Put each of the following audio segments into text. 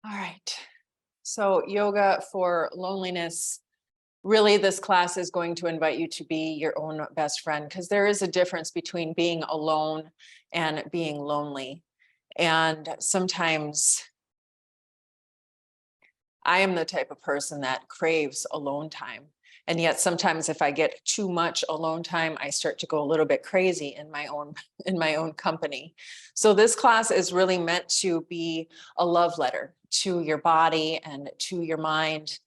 All right. So, yoga for loneliness. Really, this class is going to invite you to be your own best friend because there is a difference between being alone and being lonely. And sometimes I am the type of person that craves alone time. And yet sometimes if I get too much alone time, I start to go a little bit crazy in my own in my own company. So this class is really meant to be a love letter to your body and to your mind,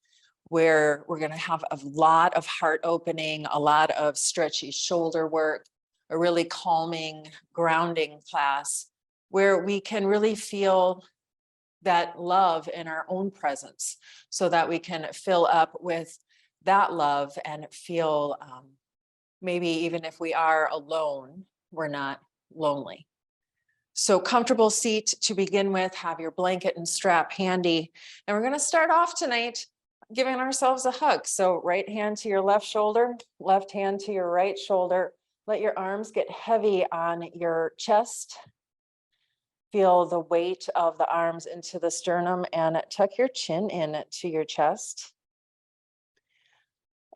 where we're going to have a lot of heart opening, a lot of stretchy shoulder work, a really calming, grounding class where we can really feel that love in our own presence so that we can fill up with that love and feel maybe even if we are alone, we're not lonely. So comfortable seat to begin with, have your blanket and strap handy. And we're going to start off tonight giving ourselves a hug. So right hand to your left shoulder, left hand to your right shoulder. Let your arms get heavy on your chest. Feel the weight of the arms into the sternum and tuck your chin in to your chest.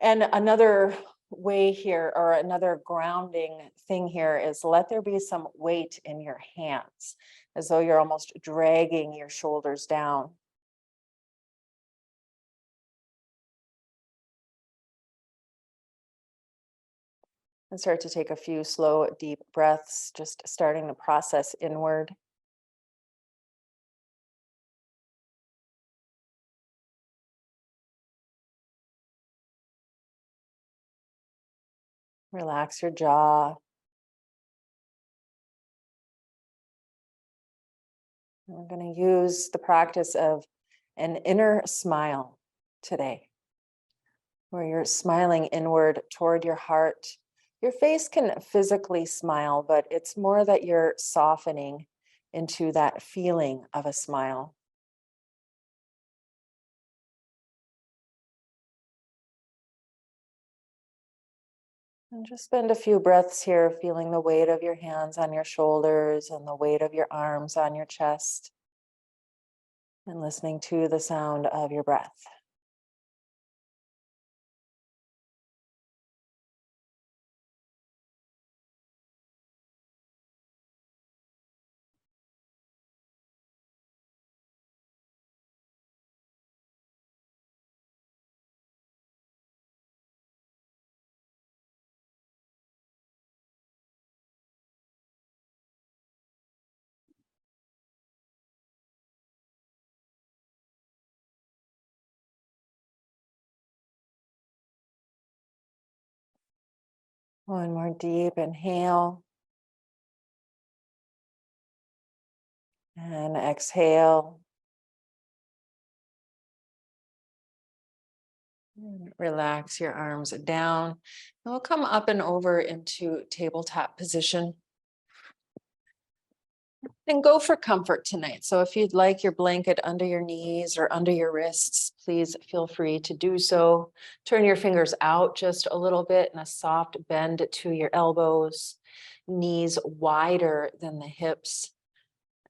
And another way here, or another grounding thing here, is let there be some weight in your hands, as though you're almost dragging your shoulders down. And start to take a few slow, deep breaths, just starting the process inward. Relax your jaw. We're going to use the practice of an inner smile today, where you're smiling inward toward your heart. Your face can physically smile, but it's more that you're softening into that feeling of a smile. And just spend a few breaths here, feeling the weight of your hands on your shoulders and the weight of your arms on your chest, and listening to the sound of your breath. One more deep inhale. And exhale. And relax your arms down. And we'll come up and over into tabletop position. And go for comfort tonight. So if you'd like your blanket under your knees or under your wrists, please feel free to do so. Turn your fingers out just a little bit and a soft bend to your elbows, knees wider than the hips.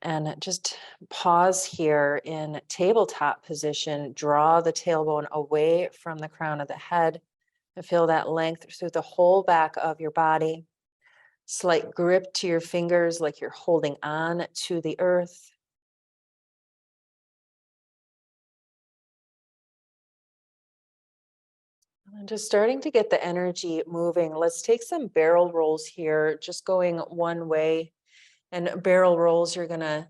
And just pause here in tabletop position. Draw the tailbone away from the crown of the head and feel that length through the whole back of your body. Slight grip to your fingers like you're holding on to the earth. And just starting to get the energy moving. Let's take some barrel rolls here, just going one way. And barrel rolls, you're going to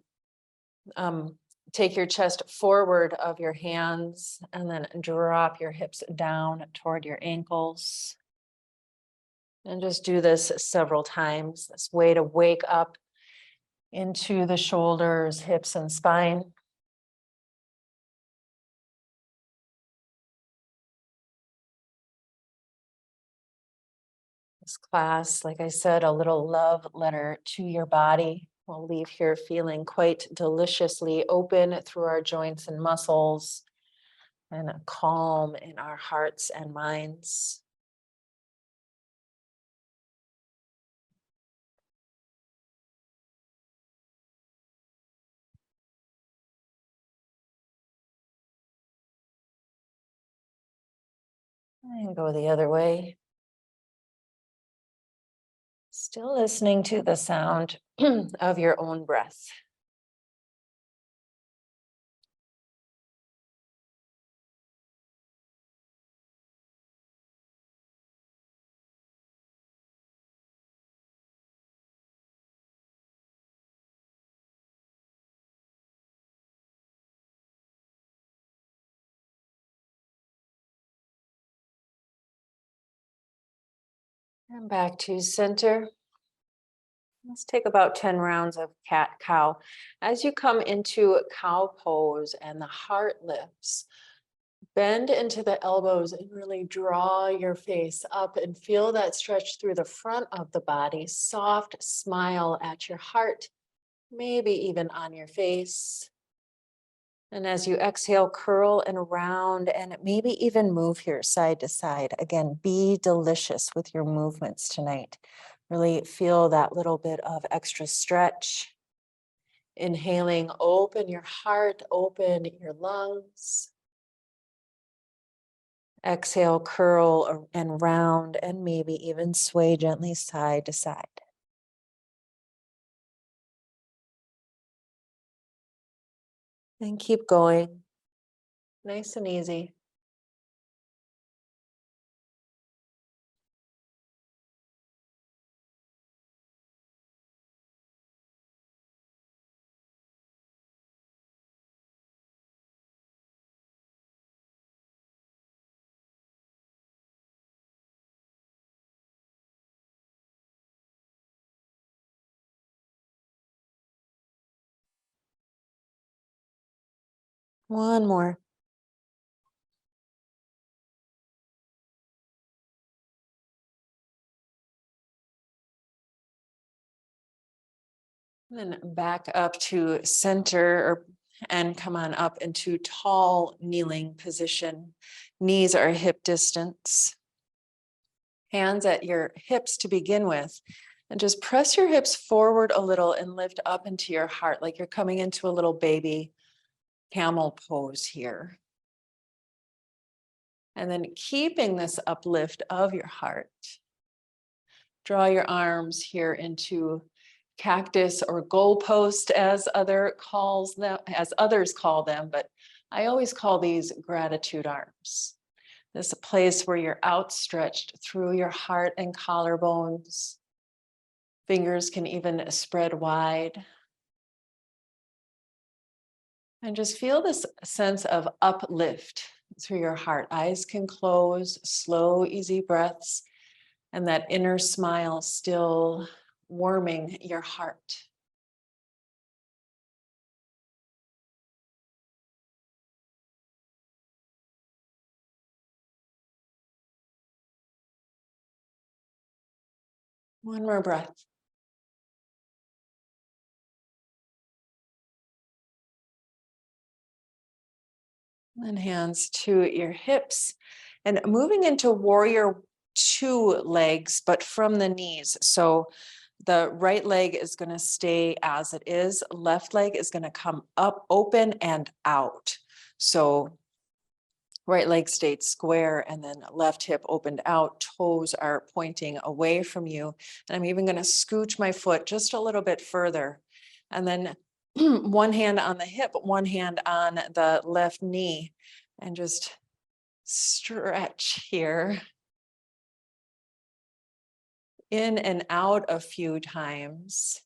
take your chest forward of your hands and then drop your hips down toward your ankles. And just do this several times. This way to wake up into the shoulders, hips, and spine. This class, like I said, a little love letter to your body. We'll leave here feeling quite deliciously open through our joints and muscles and calm in our hearts and minds. And go the other way. Still listening to the sound of your own breath. And back to center. Let's take about 10 rounds of cat cow. As you come into cow pose and the heart lifts, bend into the elbows and really draw your face up and feel that stretch through the front of the body. Soft smile at your heart, maybe even on your face. And as you exhale, curl and round and maybe even move here side to side. Again, be delicious with your movements tonight. Really feel that little bit of extra stretch. Inhaling, open your heart, open your lungs. Exhale, curl and round and maybe even sway gently side to side. And keep going. Nice and easy. One more. Then back up to center and come on up into tall kneeling position. Knees are hip distance. Hands at your hips to begin with. And just press your hips forward a little and lift up into your heart like you're coming into a little baby camel pose here. And then keeping this uplift of your heart, draw your arms here into cactus or goalpost as others call them, but I always call these gratitude arms. This is a place where you're outstretched through your heart and collarbones. Fingers can even spread wide. And just feel this sense of uplift through your heart. Eyes can close, slow, easy breaths, and that inner smile still warming your heart. One more breath. And hands to your hips and moving into warrior two legs, but from the knees. So the right leg is going to stay as it is. Left leg is going to come up, open and out. So right leg stayed square and then left hip opened out. Toes are pointing away from you. And I'm even going to scooch my foot just a little bit further. And then one hand on the hip, one hand on the left knee, and just stretch here. In and out a few times.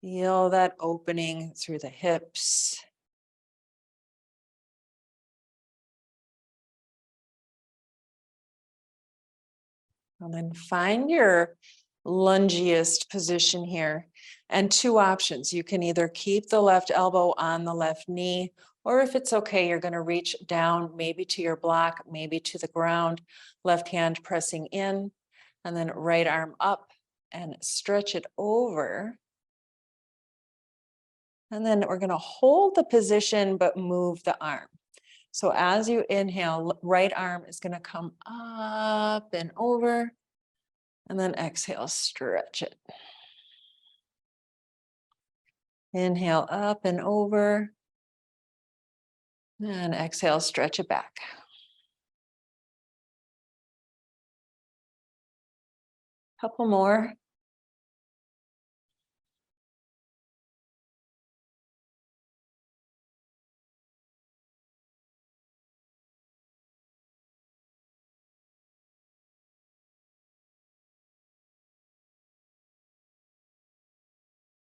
Feel that opening through the hips. And then find your lungiest position here. And two options. You can either keep the left elbow on the left knee, or if it's okay, you're going to reach down, maybe to your block, maybe to the ground, left hand pressing in, and then right arm up and stretch it over. And then we're going to hold the position, but move the arm. So as you inhale, right arm is going to come up and over. And then exhale, stretch it. Inhale up and over. And exhale, stretch it back. Couple more.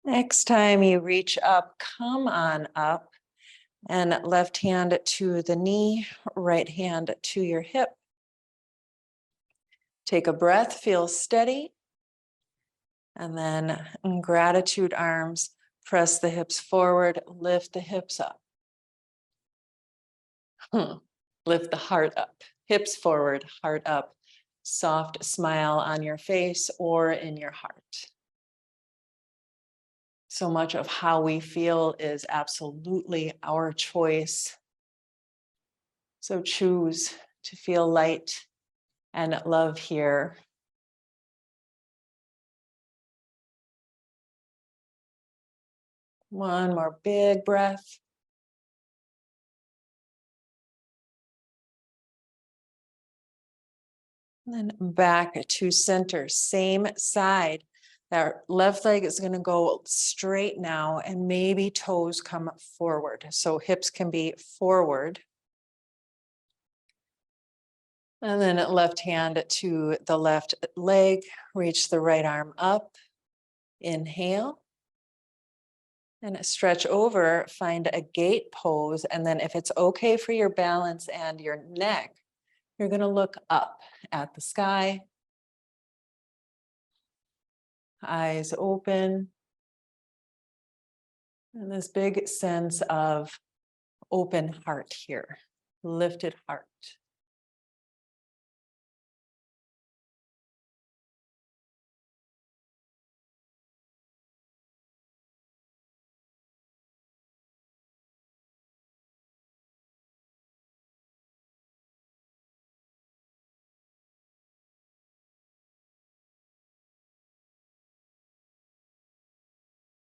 Next time you reach up, come on up and left hand to the knee, right hand to your hip. Take a breath, feel steady. And then in gratitude arms, press the hips forward, lift the hips up. Lift the heart up, hips forward, heart up. Soft smile on your face or in your heart. So much of how we feel is absolutely our choice. So choose to feel light and love here. One more big breath. And then back to center, same side. That left leg is going to go straight now and maybe toes come forward. So hips can be forward. And then left hand to the left leg, reach the right arm up. Inhale. And stretch over, find a gate pose. And then if it's okay for your balance and your neck, you're going to look up at the sky. Eyes open. And this big sense of open heart here, lifted heart.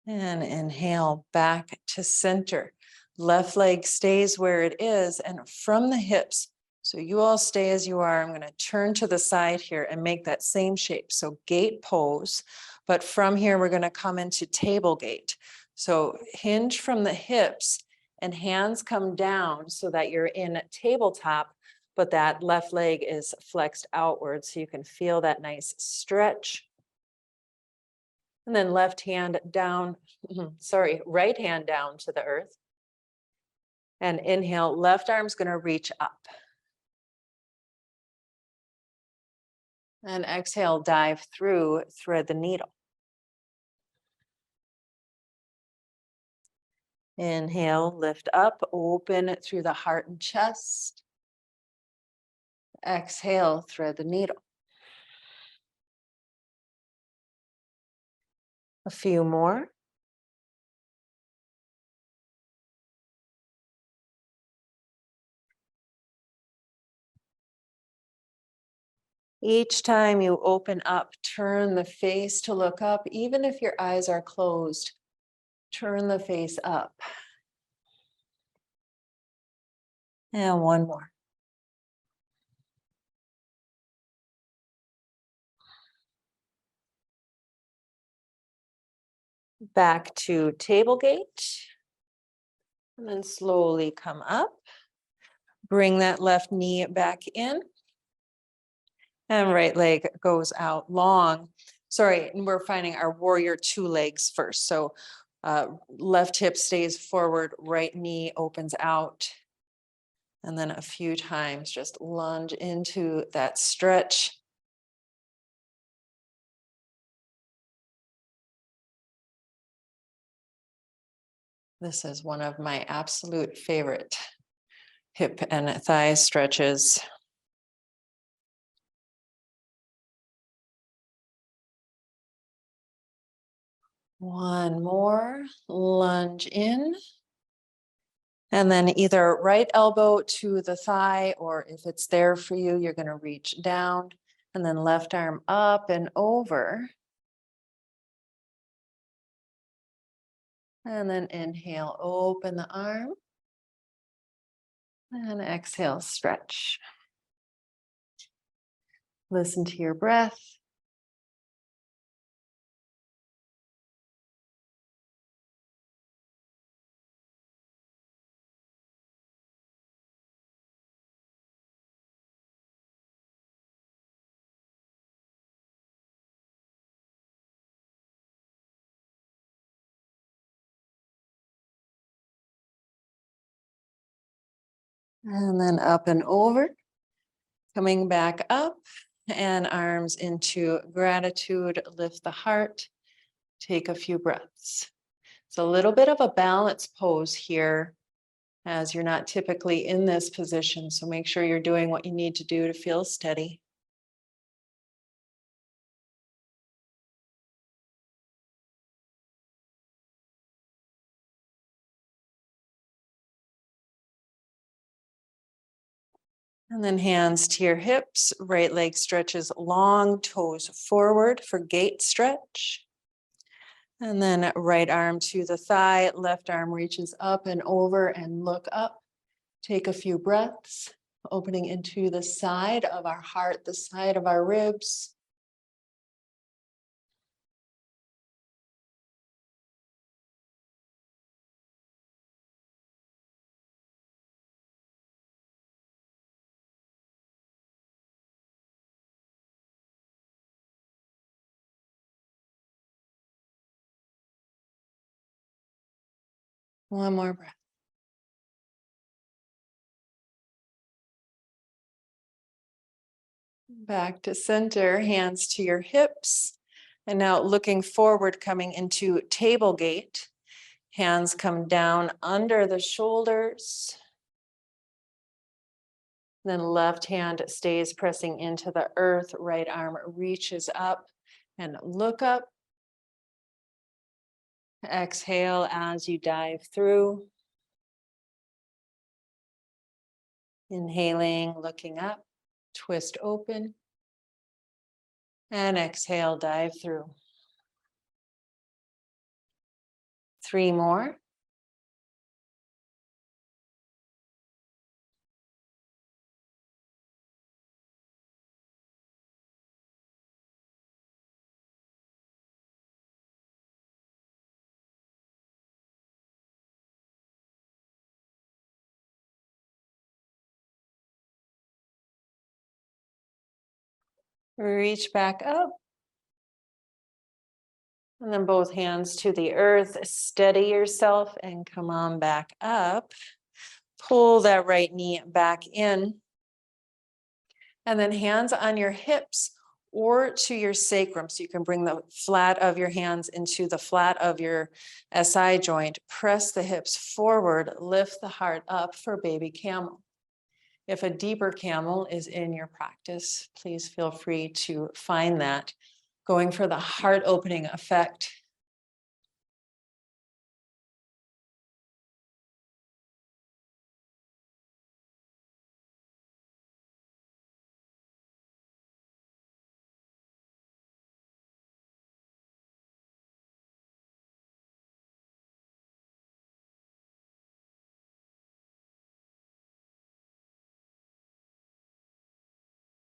And inhale back to center. Left leg stays where it is and from the hips. So you all stay as you are. I'm going to turn to the side here and make that same shape. So gate pose, but from here we're going to come into table gate. So hinge from the hips and hands come down so that you're in tabletop, but that left leg is flexed outward so you can feel that nice stretch. And then left hand down, right hand down to the earth. And inhale, left arm's going to reach up. And exhale, dive through, thread the needle. Inhale, lift up, open through the heart and chest. Exhale, thread the needle. A few more. Each time you open up, turn the face to look up, even if your eyes are closed, turn the face up. And one more. Back to table gate. And then slowly come up. Bring that left knee back in. And right leg goes out long. Sorry, and we're finding our warrior two legs first. So left hip stays forward, right knee opens out. And then a few times just lunge into that stretch. This is one of my absolute favorite hip and thigh stretches. One more, lunge in. And then either right elbow to the thigh, or if it's there for you, you're going to reach down and then left arm up and over. And then inhale, open the arm. And exhale, stretch. Listen to your breath. And then up and over, coming back up and arms into gratitude, lift the heart, take a few breaths. It's a little bit of a balance pose here as you're not typically in this position. So make sure you're doing what you need to do to feel steady. And then hands to your hips, right leg stretches long, toes forward for gate stretch. And then right arm to the thigh, left arm reaches up and over and look up. Take a few breaths, opening into the side of our heart, the side of our ribs. One more breath. Back to center, hands to your hips. And now looking forward, coming into table gate. Hands come down under the shoulders. Then left hand stays pressing into the earth, right arm reaches up and look up. Exhale as you dive through. Inhaling, looking up, twist open. And exhale, dive through. 3 more. Reach back up. And then both hands to the earth. Steady yourself and come on back up. Pull that right knee back in. And then hands on your hips or to your sacrum. So you can bring the flat of your hands into the flat of your SI joint. Press the hips forward, lift the heart up for baby camel. If a deeper camel is in your practice, please feel free to find that. Going for the heart opening effect.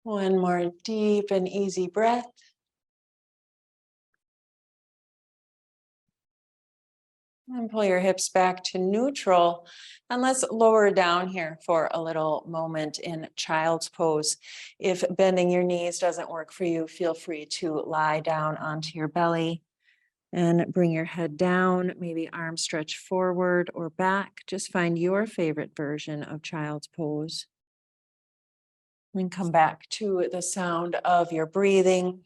One more deep and easy breath. And pull your hips back to neutral. And let's lower down here for a little moment in child's pose. If bending your knees doesn't work for you, feel free to lie down onto your belly and bring your head down, maybe arms stretch forward or back. Just find your favorite version of child's pose. And come back to the sound of your breathing.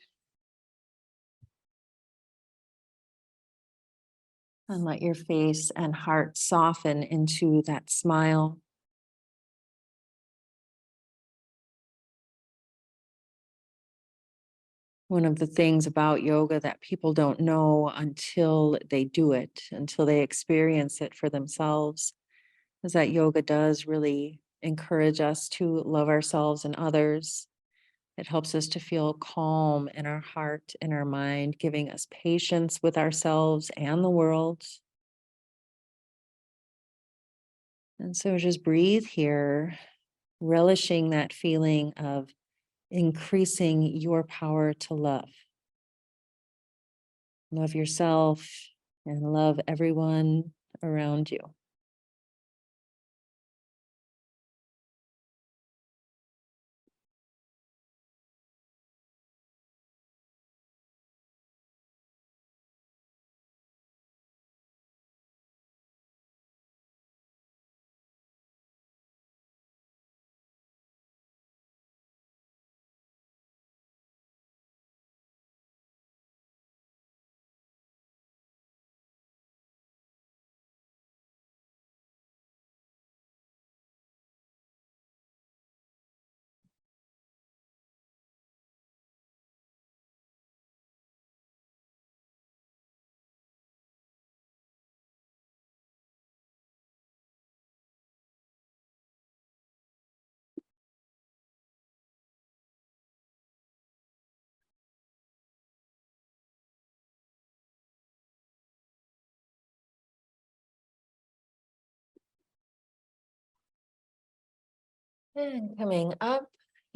And let your face and heart soften into that smile. One of the things about yoga that people don't know until they do it, until they experience it for themselves, is that yoga does really encourage us to love ourselves and others. It helps us to feel calm in our heart and our mind, giving us patience with ourselves and the world. And so just breathe here, relishing that feeling of increasing your power to love. Love yourself and love everyone around you. And coming up,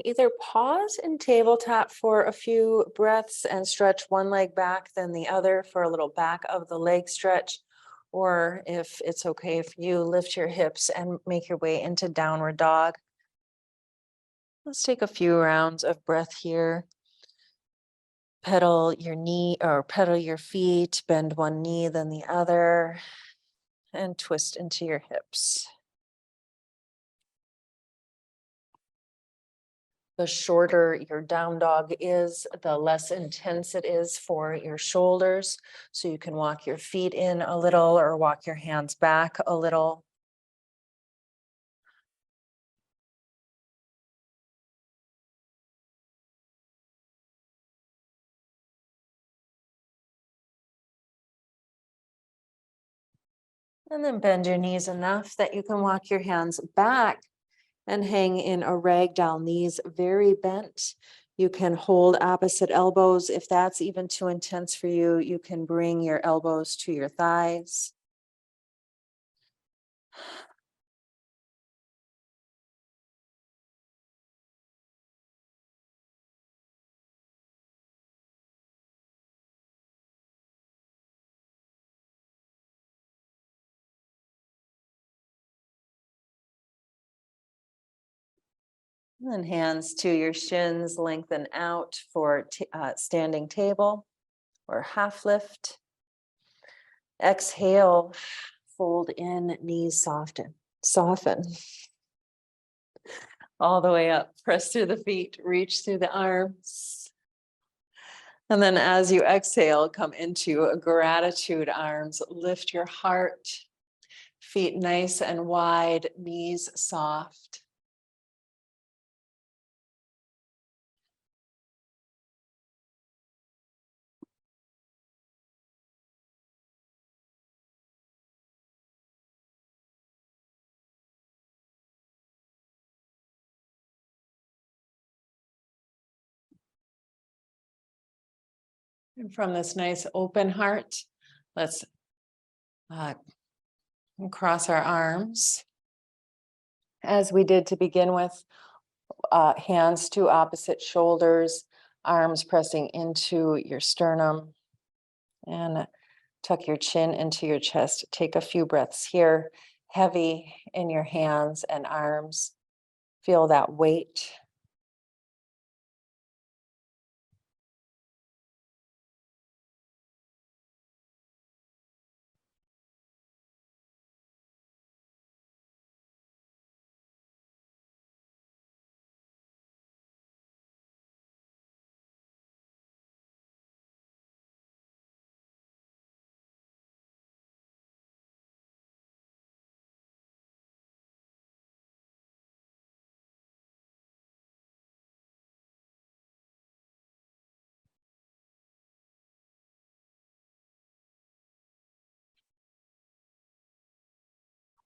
either pause in tabletop for a few breaths and stretch one leg back, then the other for a little back of the leg stretch. Or if it's okay if you lift your hips and make your way into downward dog. Let's take a few rounds of breath here. Pedal your knee or pedal your feet, bend one knee, then the other, and twist into your hips. The shorter your down dog is, the less intense it is for your shoulders. So you can walk your feet in a little or walk your hands back a little. And then bend your knees enough that you can walk your hands back and hang in a ragdoll, knees very bent. You can hold opposite elbows. If that's even too intense for you, you can bring your elbows to your thighs. And then hands to your shins, lengthen out for standing table or half lift. Exhale, fold in, knees soften. All the way up, press through the feet, reach through the arms. And then as you exhale, come into a gratitude arms, lift your heart, feet nice and wide, knees soft. And from this nice open heart, let's cross our arms as we did to begin with, hands to opposite shoulders, arms pressing into your sternum, and tuck your chin into your chest. Take a few breaths here, heavy in your hands and arms. Feel that weight.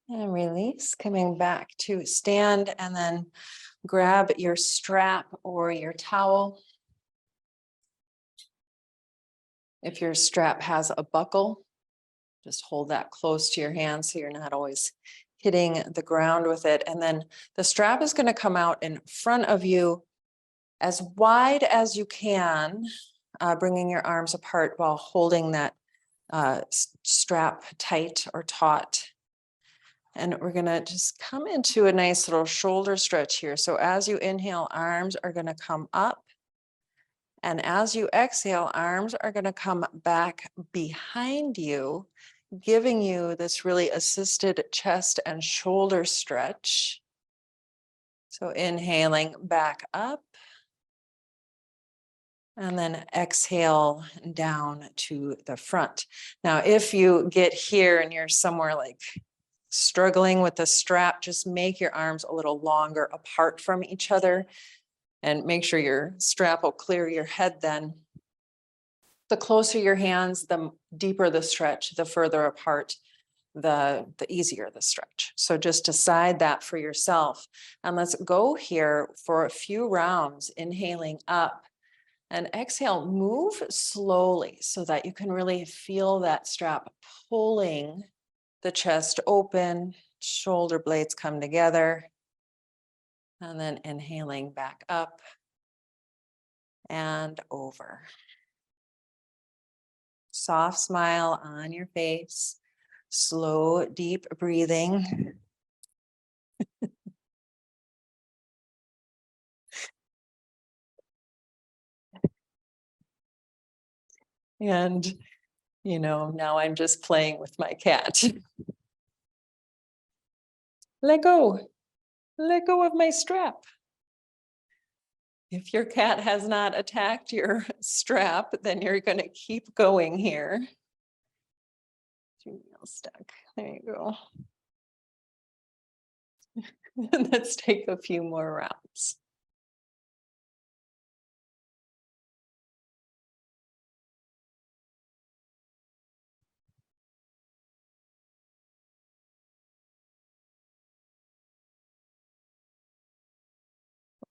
And release, coming back to stand, and then grab your strap or your towel. If your strap has a buckle, just hold that close to your hand so you're not always hitting the ground with it. And then the strap is going to come out in front of you as wide as you can, bringing your arms apart while holding that strap tight or taut. And we're going to just come into a nice little shoulder stretch here. So as you inhale, arms are going to come up. And as you exhale, arms are going to come back behind you, giving you this really assisted chest and shoulder stretch. So inhaling back up. And then exhale down to the front. Now, if you get here and you're somewhere like struggling with the strap, just make your arms a little longer apart from each other and make sure your strap will clear your head then. The closer your hands, the deeper the stretch, the further apart, the easier the stretch. So just decide that for yourself. And let's go here for a few rounds, inhaling up. And exhale, move slowly so that you can really feel that strap pulling the chest open, shoulder blades come together. And then inhaling back up and over. Soft smile on your face, slow, deep breathing. And, now I'm just playing with my cat. Let go of my strap. If your cat has not attacked your strap, then you're going to keep going here. Nail stuck. There you go. Let's take a few more rounds.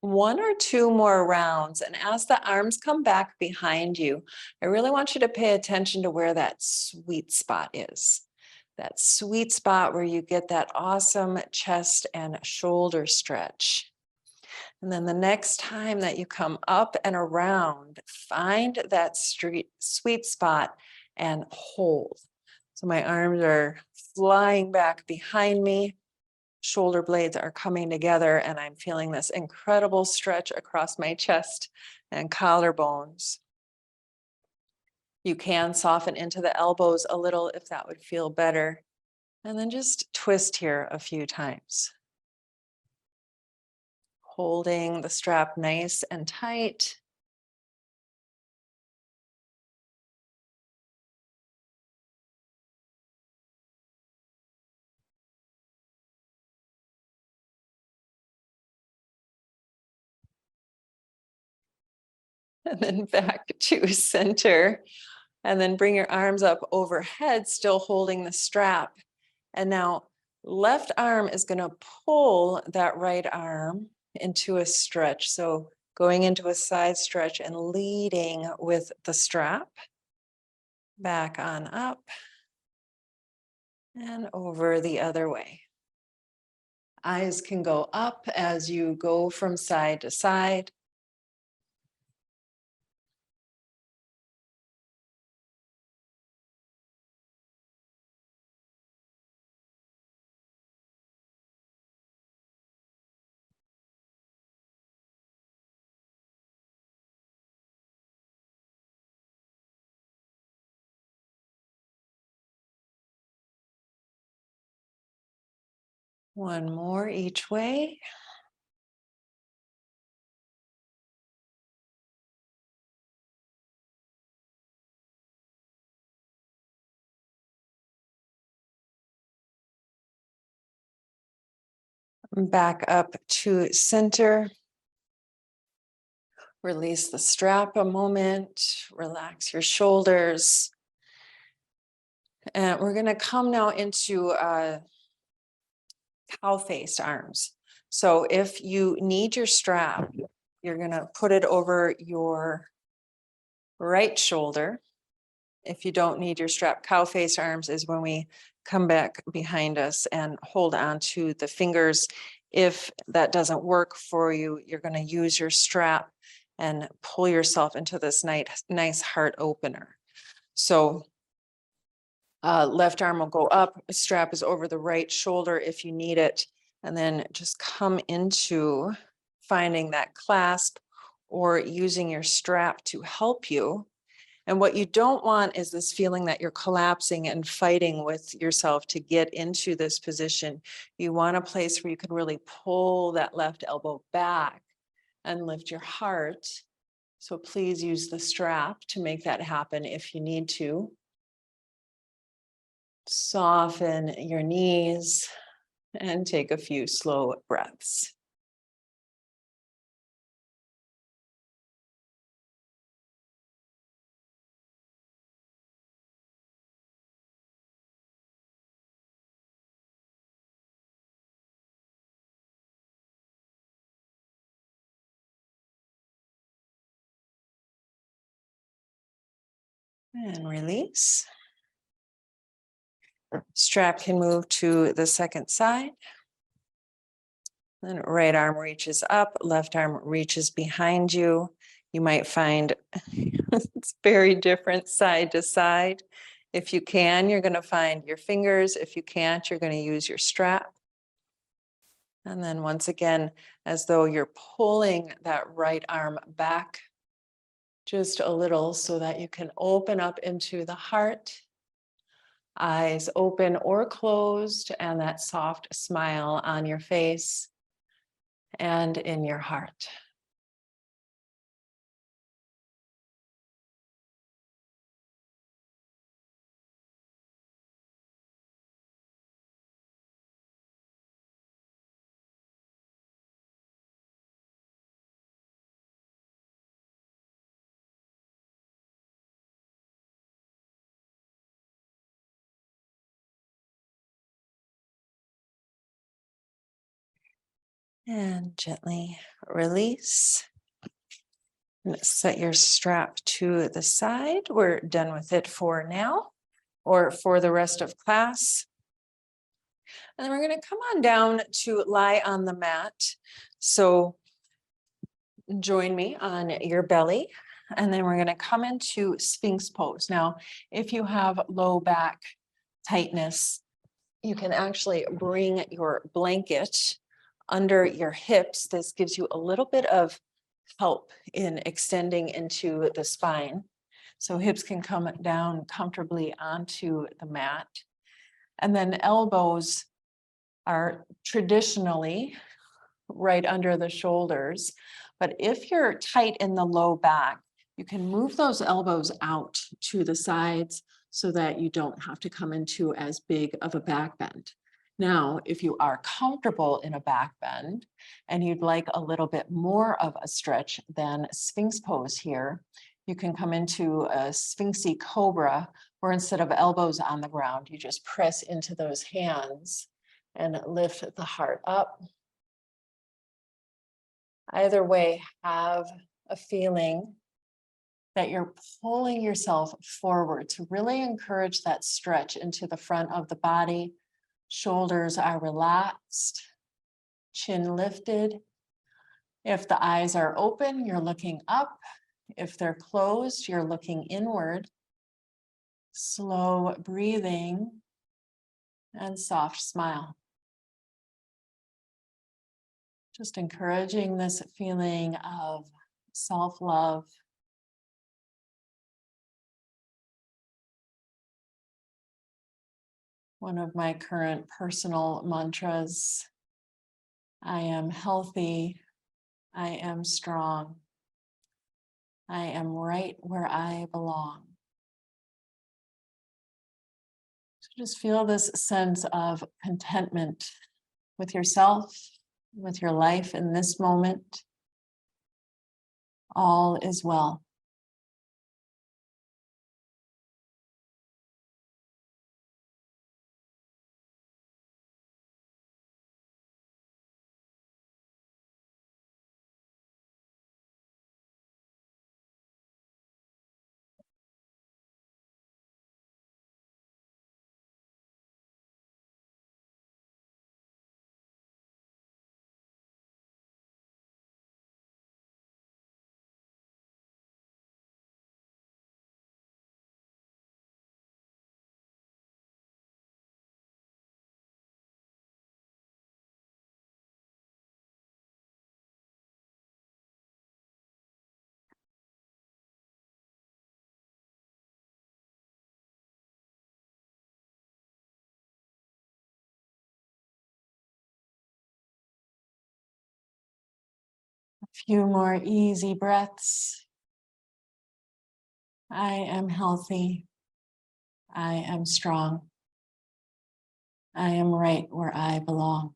One or two more rounds, and as the arms come back behind you, I really want you to pay attention to where that sweet spot is. That sweet spot where you get that awesome chest and shoulder stretch. And then the next time that you come up and around, find that sweet spot and hold. So my arms are flying back behind me. Shoulder blades are coming together and I'm feeling this incredible stretch across my chest and collarbones. You can soften into the elbows a little if that would feel better. And then just twist here a few times. Holding the strap nice and tight. And then back to center. And then bring your arms up overhead, still holding the strap. And now left arm is going to pull that right arm into a stretch. So going into a side stretch and leading with the strap. Back on up. And over the other way. Eyes can go up as you go from side to side. One more each way. Back up to center. Release the strap a moment. Relax your shoulders. And we're going to come now into cow-faced arms. So if you need your strap, you're going to put it over your right shoulder. If you don't need your strap, cow-faced arms is when we come back behind us and hold on to the fingers. If that doesn't work for you, you're going to use your strap and pull yourself into this nice heart opener. So left arm will go up, strap is over the right shoulder if you need it, and then just come into finding that clasp or using your strap to help you. And what you don't want is this feeling that you're collapsing and fighting with yourself to get into this position. You want a place where you can really pull that left elbow back and lift your heart. So please use the strap to make that happen if you need to. Soften your knees and take a few slow breaths. And release. Strap can move to the second side. Then right arm reaches up, left arm reaches behind you. You might find it's very different side to side. If you can, you're going to find your fingers. If you can't, you're going to use your strap. And then once again, as though you're pulling that right arm back just a little so that you can open up into the heart. Eyes open or closed, and that soft smile on your face and in your heart. And gently release. And set your strap to the side. We're done with it for now, or for the rest of class. And then we're going to come on down to lie on the mat. So join me on your belly. And then we're going to come into Sphinx pose. Now, if you have low back tightness, you can actually bring your blanket under your hips. This gives you a little bit of help in extending into the spine. So hips can come down comfortably onto the mat. And then elbows are traditionally right under the shoulders. But if you're tight in the low back, you can move those elbows out to the sides so that you don't have to come into as big of a back bend. Now, if you are comfortable in a back bend and you'd like a little bit more of a stretch than Sphinx pose here, you can come into a Sphinxy Cobra, where instead of elbows on the ground, you just press into those hands and lift the heart up. Either way, have a feeling that you're pulling yourself forward to really encourage that stretch into the front of the body. Shoulders are relaxed, chin lifted. If the eyes are open, you're looking up. If they're closed, you're looking inward. Slow breathing and soft smile. Just encouraging this feeling of self-love. One of my current personal mantras, I am healthy, I am strong, I am right where I belong. So just feel this sense of contentment with yourself, with your life in this moment. All is well. Few more easy breaths. I am healthy. I am strong. I am right where I belong.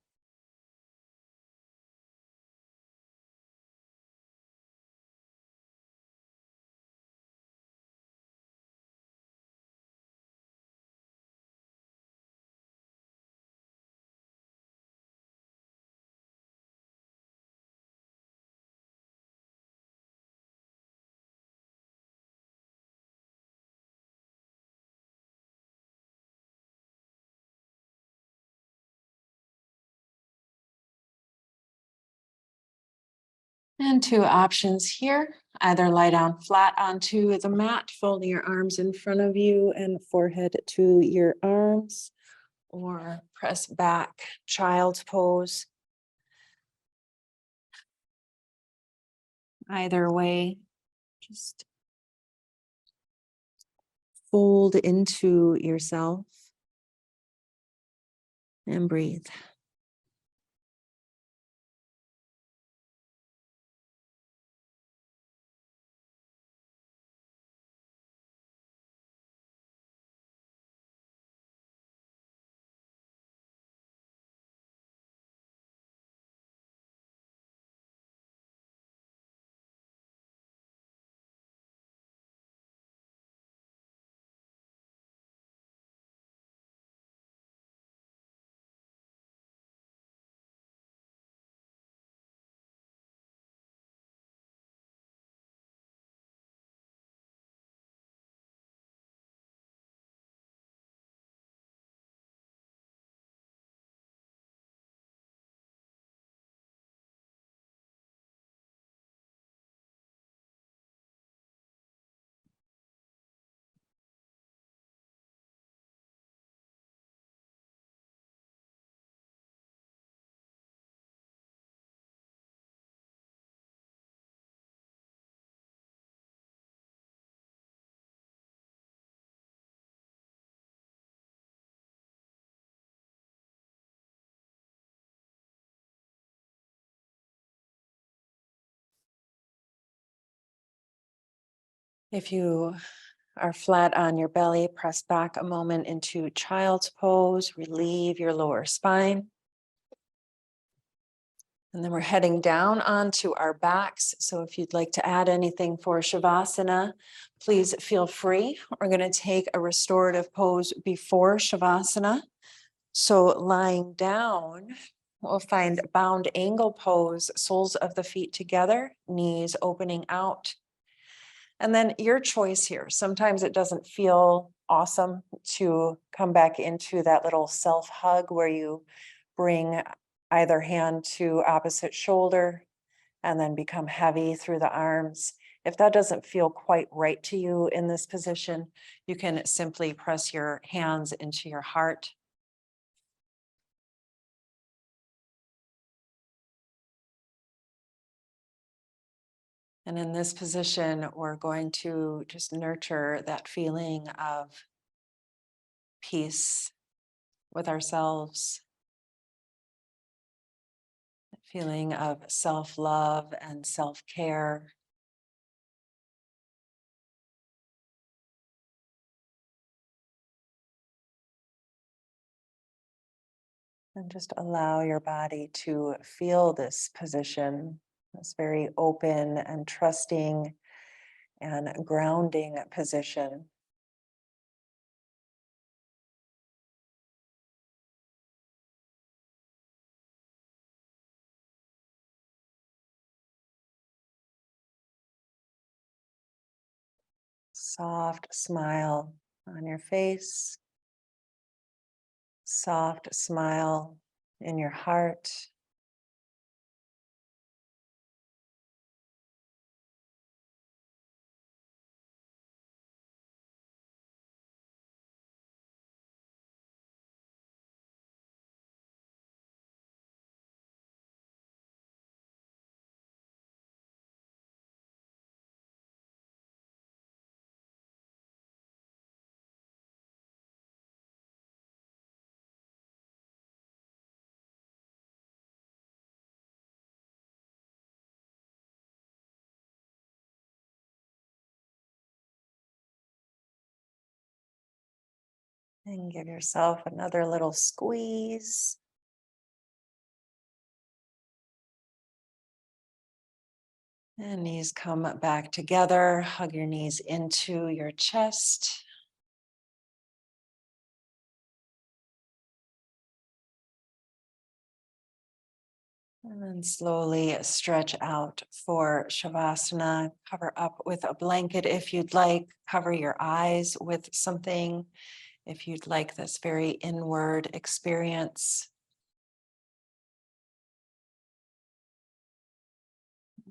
And two options here. Either lie down flat onto the mat, folding your arms in front of you and forehead to your arms, or press back, child's pose. Either way, just fold into yourself and breathe. If you are flat on your belly, press back a moment into child's pose, relieve your lower spine. And then we're heading down onto our backs. So if you'd like to add anything for Shavasana, please feel free. We're going to take a restorative pose before Shavasana. So lying down, we'll find bound angle pose, soles of the feet together, knees opening out. And then your choice here. Sometimes it doesn't feel awesome to come back into that little self hug where you bring either hand to opposite shoulder and then become heavy through the arms. If that doesn't feel quite right to you in this position, you can simply press your hands into your heart. And in this position, we're going to just nurture that feeling of peace with ourselves, feeling of self-love and self-care. And just allow your body to feel this position, this very open and trusting and grounding position. Soft smile on your face, soft smile in your heart. And give yourself another little squeeze. And knees come back together. Hug your knees into your chest. And then slowly stretch out for Shavasana. Cover up with a blanket if you'd like. Cover your eyes with something if you'd like this very inward experience.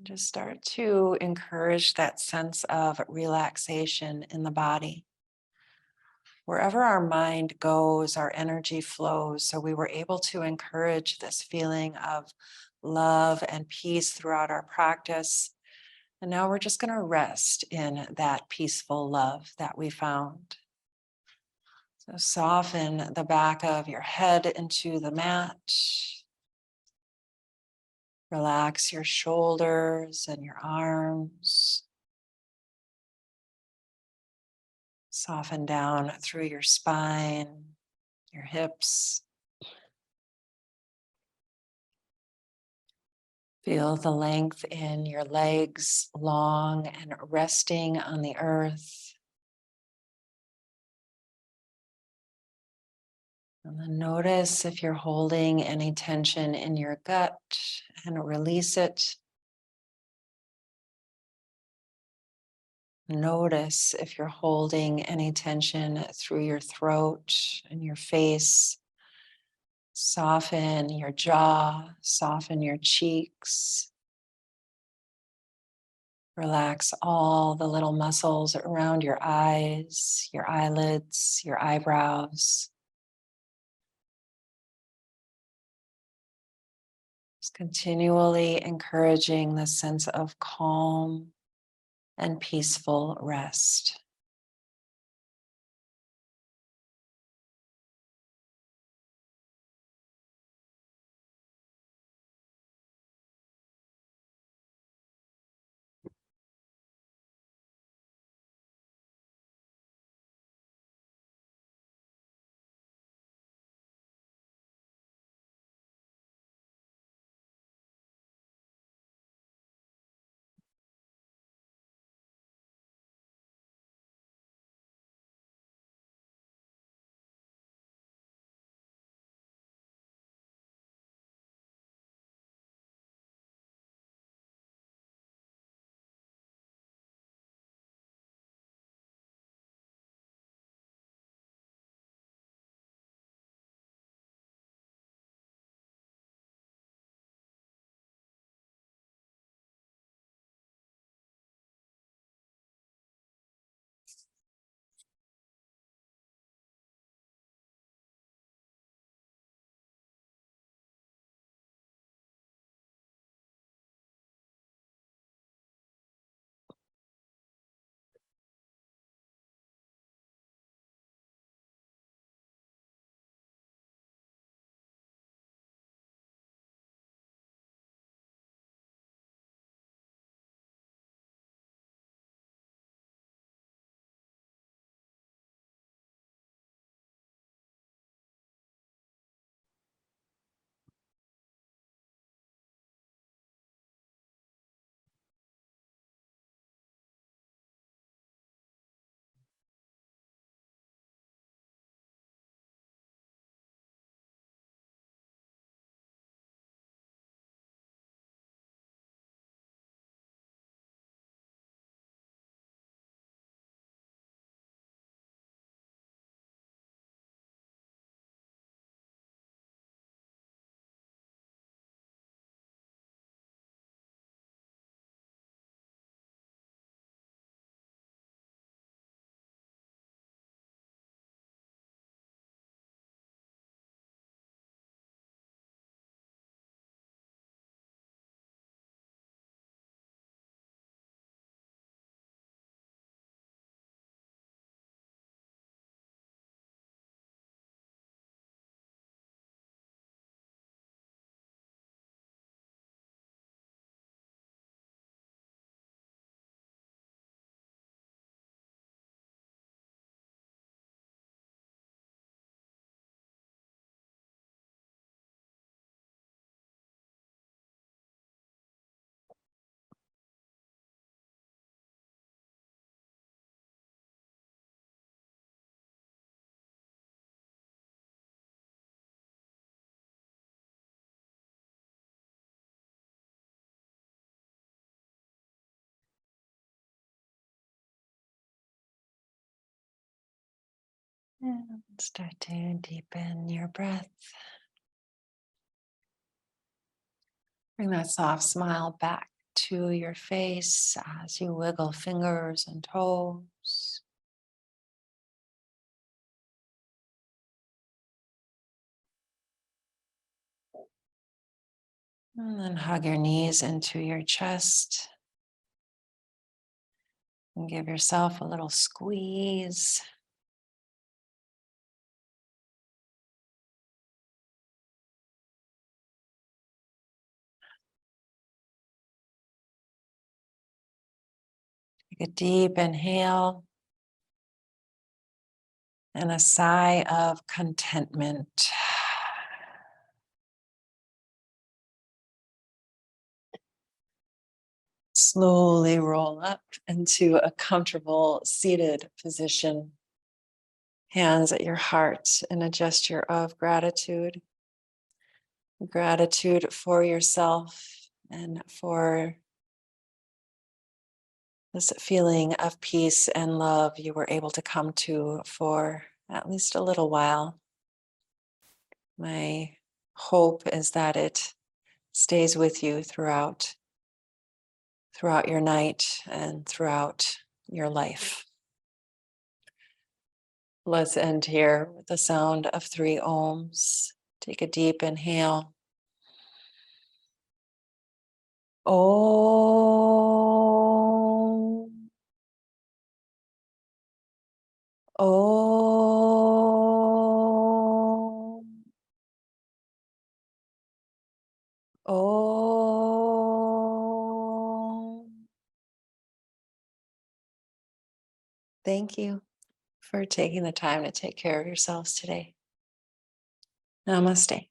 Just start to encourage that sense of relaxation in the body. Wherever our mind goes, our energy flows. So we were able to encourage this feeling of love and peace throughout our practice. And now we're just going to rest in that peaceful love that we found. So soften the back of your head into the mat. Relax your shoulders and your arms. Soften down through your spine, your hips. Feel the length in your legs, long and resting on the earth. And then notice if you're holding any tension in your gut and release it. Notice if you're holding any tension through your throat and your face. Soften your jaw, soften your cheeks. Relax all the little muscles around your eyes, your eyelids, your eyebrows. Just continually encouraging the sense of calm and peaceful rest. And start to deepen your breath. Bring that soft smile back to your face as you wiggle fingers and toes. And then hug your knees into your chest. And give yourself a little squeeze. Take a deep inhale and a sigh of contentment. Slowly roll up into a comfortable seated position. Hands at your heart in a gesture of gratitude. Gratitude for yourself and for this feeling of peace and love you were able to come to for at least a little while. My hope is that it stays with you throughout your night and throughout your life. Let's end here with the sound of 3 ohms. Take a deep inhale. Om. Om. Om. Thank you for taking the time to take care of yourselves today. Namaste.